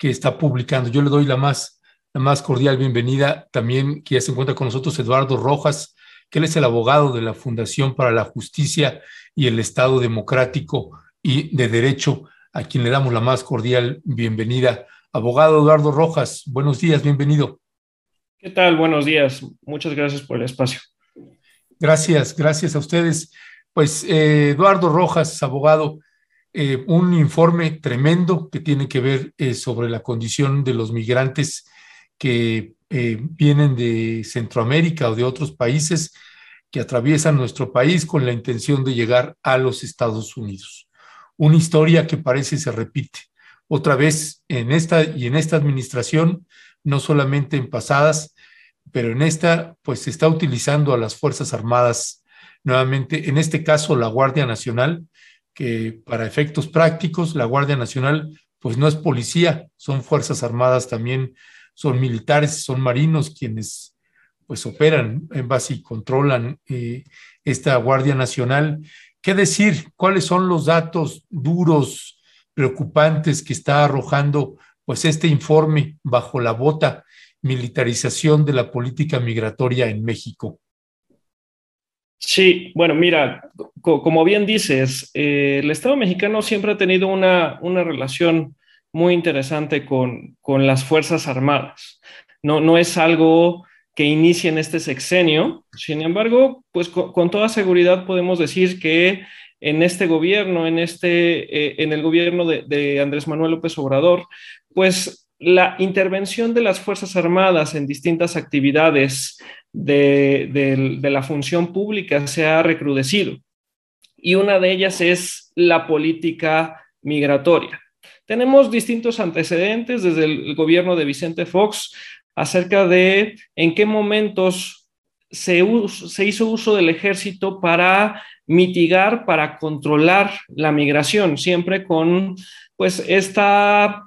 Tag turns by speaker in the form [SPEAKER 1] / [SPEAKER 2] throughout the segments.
[SPEAKER 1] que está publicando. Yo le doy la más cordial bienvenida también, que ya se encuentra con nosotros, Eduardo Rojas, que él es el abogado de la Fundación para la Justicia y el Estado Democrático y de Derecho, a quien le damos la más cordial bienvenida. Abogado Eduardo Rojas, buenos días, bienvenido.
[SPEAKER 2] ¿Qué tal? Buenos días. Muchas gracias por el espacio.
[SPEAKER 1] Gracias a ustedes. Pues Eduardo Rojas, abogado, un informe tremendo que tiene que ver sobre la condición de los migrantes que vienen de Centroamérica o de otros países que atraviesan nuestro país con la intención de llegar a los Estados Unidos. Una historia que parece se repite otra vez en esta administración, no solamente en pasadas, pero en esta pues se está utilizando a las Fuerzas Armadas nuevamente, en este caso la Guardia Nacional, que para efectos prácticos la Guardia Nacional pues no es policía, son Fuerzas Armadas también, son militares, son marinos quienes pues operan en base y controlan esta Guardia Nacional. ¿Qué decir? ¿Cuáles son los datos duros, preocupantes que está arrojando pues este informe bajo la bota militarización de la política migratoria en México?
[SPEAKER 2] Sí, bueno, mira, como bien dices, el Estado mexicano siempre ha tenido una relación muy interesante con las Fuerzas Armadas. No es algo que inicie en este sexenio. Sin embargo, pues con toda seguridad podemos decir que en este gobierno, en el gobierno de Andrés Manuel López Obrador, pues la intervención de las Fuerzas Armadas en distintas actividades de la función pública se ha recrudecido. Y una de ellas es la política migratoria. Tenemos distintos antecedentes desde el gobierno de Vicente Fox acerca de en qué momentos se hizo uso del ejército para mitigar, para controlar la migración, siempre con pues esta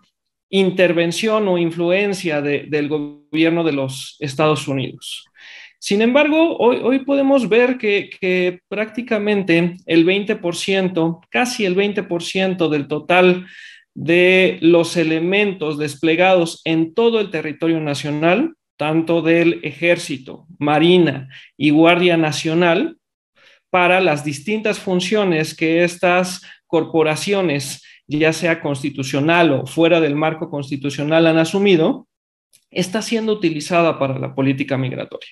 [SPEAKER 2] intervención o influencia del gobierno de los Estados Unidos. Sin embargo, hoy podemos ver que prácticamente el 20%, casi el 20% del total de los elementos desplegados en todo el territorio nacional, tanto del Ejército, Marina y Guardia Nacional, para las distintas funciones que estas corporaciones, ya sea constitucional o fuera del marco constitucional, han asumido, está siendo utilizada para la política migratoria.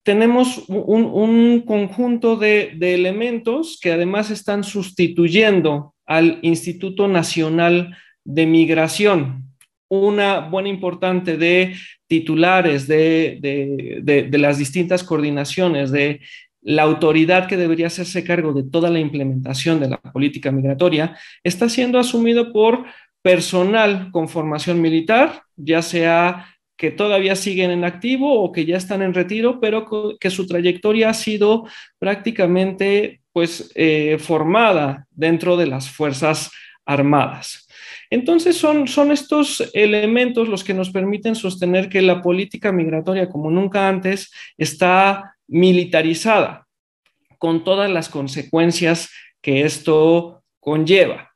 [SPEAKER 2] Tenemos un conjunto de elementos que además están sustituyendo al Instituto Nacional de Migración, una buena importante de titulares de las distintas coordinaciones, de la autoridad que debería hacerse cargo de toda la implementación de la política migratoria, está siendo asumido por personal con formación militar, ya sea que todavía siguen en activo o que ya están en retiro, pero que su trayectoria ha sido prácticamente pues, formada dentro de las Fuerzas Armadas. Entonces son estos elementos los que nos permiten sostener que la política migratoria, como nunca antes, está militarizada, con todas las consecuencias que esto conlleva.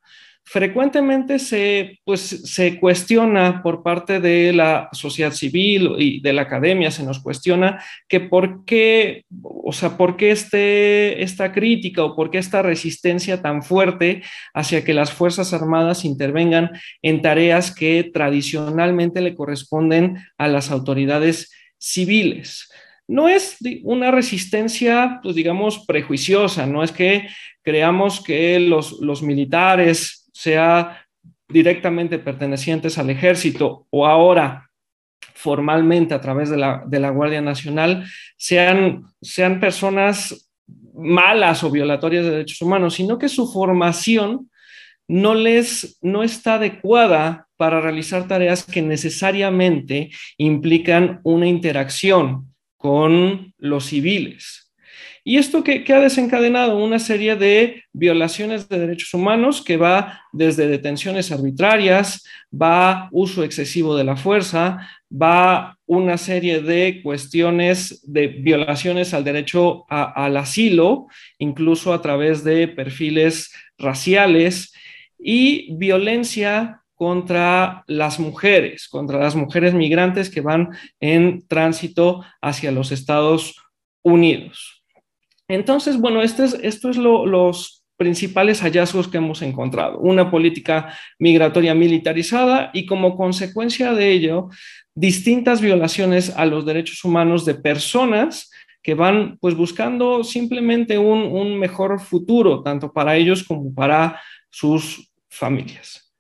[SPEAKER 2] Frecuentemente se cuestiona por parte de la sociedad civil y de la academia, se nos cuestiona que por qué esta crítica o por qué esta resistencia tan fuerte hacia que las Fuerzas Armadas intervengan en tareas que tradicionalmente le corresponden a las autoridades civiles. No es una resistencia, pues digamos, prejuiciosa, no es que creamos que los militares, sea directamente pertenecientes al ejército o ahora formalmente a través de la Guardia Nacional, sean personas malas o violatorias de derechos humanos, sino que su formación no está adecuada para realizar tareas que necesariamente implican una interacción con los civiles. ¿Y esto que ha desencadenado? Una serie de violaciones de derechos humanos que va desde detenciones arbitrarias, va uso excesivo de la fuerza, va una serie de cuestiones de violaciones al derecho al asilo, incluso a través de perfiles raciales. y violencia contra las mujeres migrantes que van en tránsito hacia los Estados Unidos. Entonces, bueno, esto es los principales hallazgos que hemos encontrado. Una política migratoria militarizada y como consecuencia de ello, distintas violaciones a los derechos humanos de personas que van pues buscando simplemente un mejor futuro, tanto para ellos como para sus familias.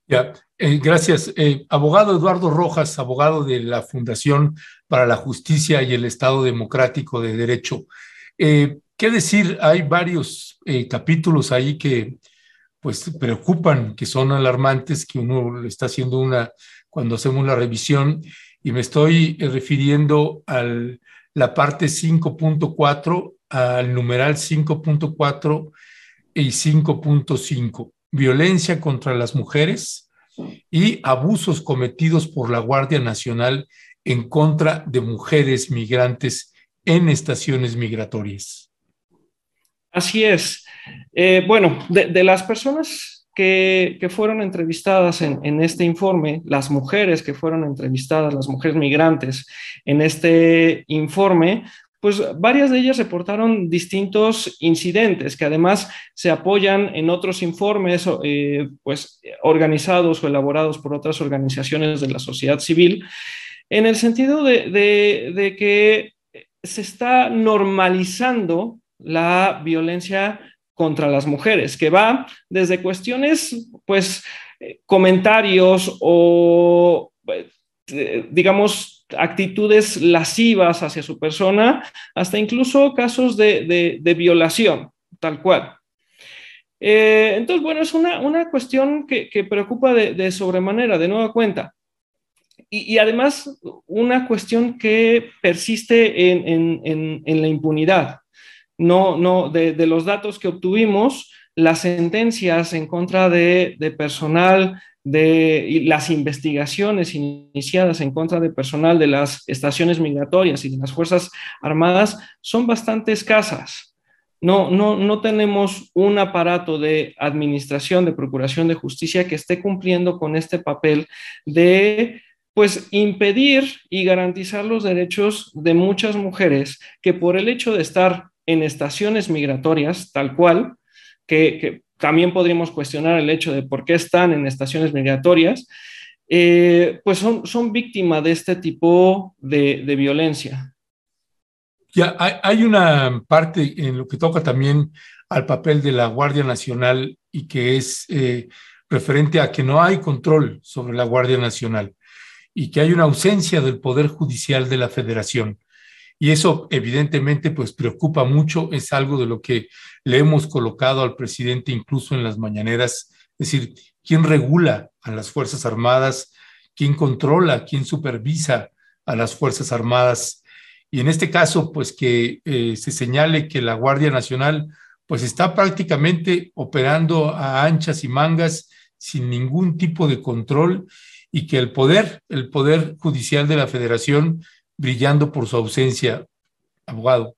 [SPEAKER 1] Ya, gracias. Abogado Eduardo Rojas, abogado de la Fundación para la Justicia y el Estado Democrático de Derecho. ¿Qué decir? Hay varios capítulos ahí que pues preocupan, que son alarmantes, que uno le está haciendo cuando hacemos la revisión, y me estoy refiriendo a la parte 5.4, al numeral 5.4 y 5.5, violencia contra las mujeres y abusos cometidos por la Guardia Nacional en contra de mujeres migrantes en estaciones migratorias.
[SPEAKER 2] Así es. Bueno, de las personas que fueron entrevistadas en este informe, las mujeres que fueron entrevistadas, las mujeres migrantes en este informe, pues varias de ellas reportaron distintos incidentes que además se apoyan en otros informes pues organizados o elaborados por otras organizaciones de la sociedad civil, en el sentido de que se está normalizando la violencia contra las mujeres, que va desde cuestiones, pues, comentarios o, digamos, actitudes lascivas hacia su persona, hasta incluso casos de violación, tal cual. Entonces, bueno, es una cuestión que preocupa de sobremanera, de nueva cuenta. Y además, una cuestión que persiste en la impunidad. De los datos que obtuvimos, las sentencias en contra de personal y las investigaciones iniciadas en contra de personal de las estaciones migratorias y de las Fuerzas Armadas son bastante escasas. No tenemos un aparato de administración, de procuración de justicia que esté cumpliendo con este papel de pues impedir y garantizar los derechos de muchas mujeres que por el hecho de estar en estaciones migratorias, tal cual, que también podríamos cuestionar el hecho de por qué están en estaciones migratorias, pues son víctimas de este tipo de violencia.
[SPEAKER 1] Ya, hay una parte en lo que toca también al papel de la Guardia Nacional y que es referente a que no hay control sobre la Guardia Nacional y que hay una ausencia del Poder Judicial de la Federación. Y eso evidentemente pues preocupa mucho, es algo de lo que le hemos colocado al presidente incluso en las mañaneras, es decir, ¿quién regula a las Fuerzas Armadas? ¿Quién controla? ¿Quién supervisa a las Fuerzas Armadas? Y en este caso, pues que se señale que la Guardia Nacional pues está prácticamente operando a anchas y mangas sin ningún tipo de control y que el poder judicial de la Federación brillando por su ausencia, abogado.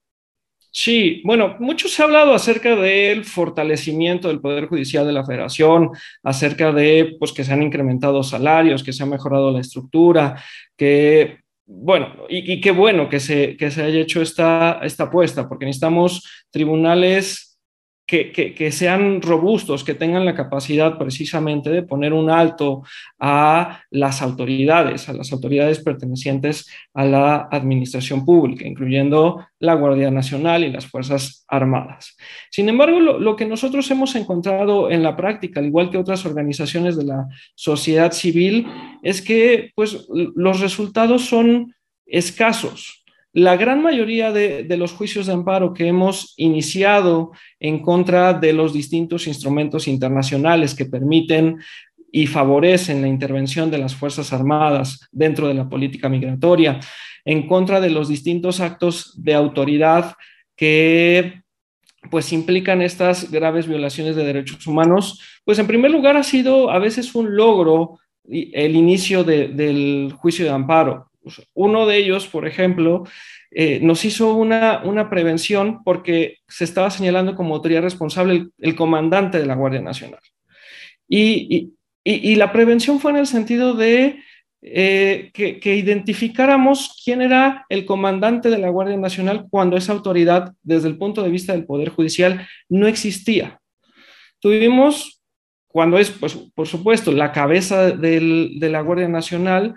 [SPEAKER 2] Sí, bueno, mucho se ha hablado acerca del fortalecimiento del Poder Judicial de la Federación, acerca de pues, que se han incrementado salarios, que se ha mejorado la estructura, que, bueno, y qué bueno que se haya hecho esta apuesta, porque necesitamos tribunales que sean robustos, que tengan la capacidad precisamente de poner un alto a las autoridades pertenecientes a la administración pública, incluyendo la Guardia Nacional y las Fuerzas Armadas. Sin embargo, lo que nosotros hemos encontrado en la práctica, al igual que otras organizaciones de la sociedad civil, es que pues, los resultados son escasos. La gran mayoría de los juicios de amparo que hemos iniciado en contra de los distintos instrumentos internacionales que permiten y favorecen la intervención de las Fuerzas Armadas dentro de la política migratoria, en contra de los distintos actos de autoridad que pues implican estas graves violaciones de derechos humanos, pues en primer lugar ha sido a veces un logro el inicio del juicio de amparo. Uno de ellos, por ejemplo, nos hizo una prevención porque se estaba señalando como autoridad responsable el comandante de la Guardia Nacional. Y la prevención fue en el sentido de que identificáramos quién era el comandante de la Guardia Nacional cuando esa autoridad, desde el punto de vista del Poder Judicial, no existía. Tuvimos, cuando es, pues, por supuesto, la cabeza de la Guardia Nacional,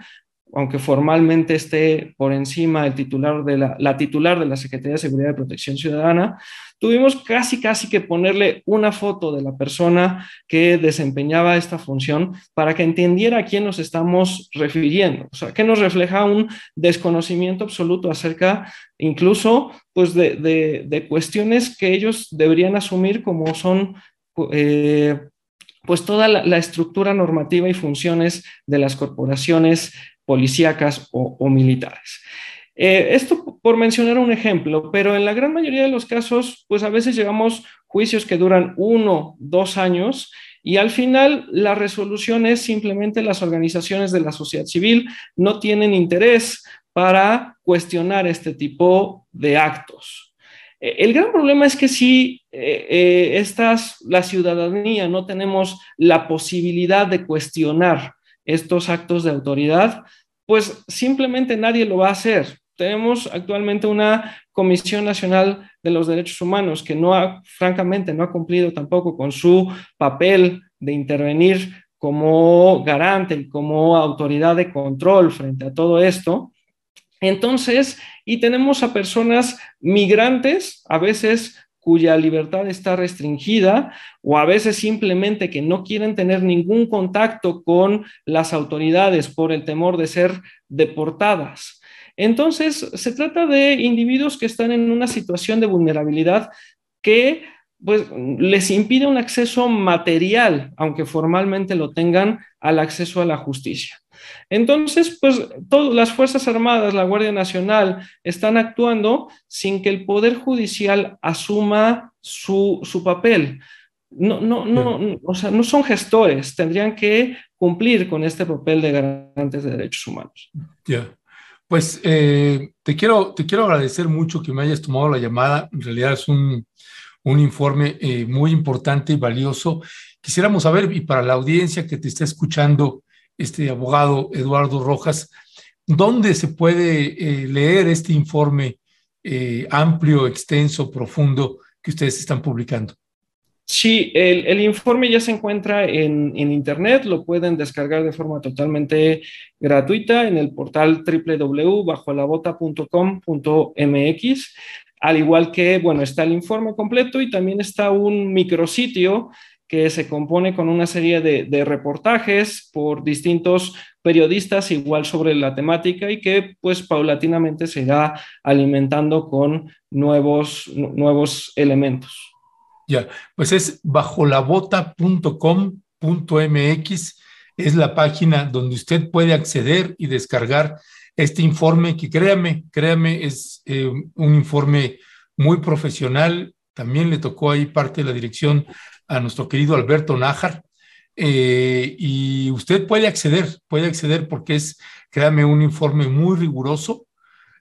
[SPEAKER 2] aunque formalmente esté por encima el titular de la titular de la Secretaría de Seguridad y Protección Ciudadana, tuvimos casi que ponerle una foto de la persona que desempeñaba esta función para que entendiera a quién nos estamos refiriendo. O sea, que nos refleja un desconocimiento absoluto acerca incluso pues de cuestiones que ellos deberían asumir como son pues toda la estructura normativa y funciones de las corporaciones policíacas o militares. Esto por mencionar un ejemplo, pero en la gran mayoría de los casos, pues a veces llevamos juicios que duran 1, 2 años y al final la resolución es simplemente las organizaciones de la sociedad civil no tienen interés para cuestionar este tipo de actos. El gran problema es que si la ciudadanía no tenemos la posibilidad de cuestionar estos actos de autoridad, pues simplemente nadie lo va a hacer. Tenemos actualmente una Comisión Nacional de los Derechos Humanos que francamente, no ha cumplido tampoco con su papel de intervenir como garante y como autoridad de control frente a todo esto. Entonces, y tenemos a personas migrantes, a veces cuya libertad está restringida o a veces simplemente que no quieren tener ningún contacto con las autoridades por el temor de ser deportadas. Entonces, se trata de individuos que están en una situación de vulnerabilidad que pues, les impide un acceso material, aunque formalmente lo tengan, al acceso a la justicia. Entonces, pues todas las Fuerzas Armadas, la Guardia Nacional, están actuando sin que el Poder Judicial asuma su papel. O sea, no son gestores, tendrían que cumplir con este papel de garantes de derechos humanos.
[SPEAKER 1] Ya. Pues te quiero agradecer mucho que me hayas tomado la llamada. En realidad es un informe muy importante y valioso. Quisiéramos saber, y para la audiencia que te está escuchando, abogado Eduardo Rojas, ¿dónde se puede leer este informe amplio, extenso, profundo que ustedes están publicando?
[SPEAKER 2] Sí, el informe ya se encuentra en internet, lo pueden descargar de forma totalmente gratuita en el portal www.bajolabota.com.mx, al igual que, bueno, está el informe completo y también está un micrositio que se compone con una serie de reportajes por distintos periodistas igual sobre la temática y que pues paulatinamente se irá alimentando con nuevos elementos.
[SPEAKER 1] Ya, pues es bajolabota.com.mx, es la página donde usted puede acceder y descargar este informe que créame, es un informe muy profesional. También le tocó ahí parte de la dirección a nuestro querido Alberto Nájar. Y usted puede acceder porque es, créame, un informe muy riguroso.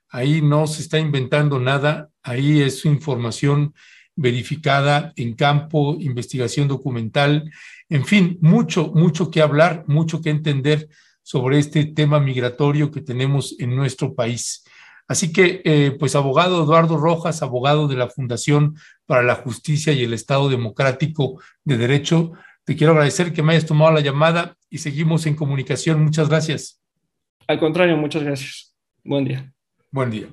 [SPEAKER 1] Ahí no se está inventando nada, ahí es información verificada en campo, investigación documental, en fin, mucho que hablar, mucho que entender sobre este tema migratorio que tenemos en nuestro país. Así que, pues, abogado Eduardo Rojas, abogado de la Fundación para la Justicia y el Estado Democrático de Derecho, te quiero agradecer que me hayas tomado la llamada y seguimos en comunicación. Muchas gracias.
[SPEAKER 2] Al contrario, muchas gracias. Buen día.
[SPEAKER 1] Buen día.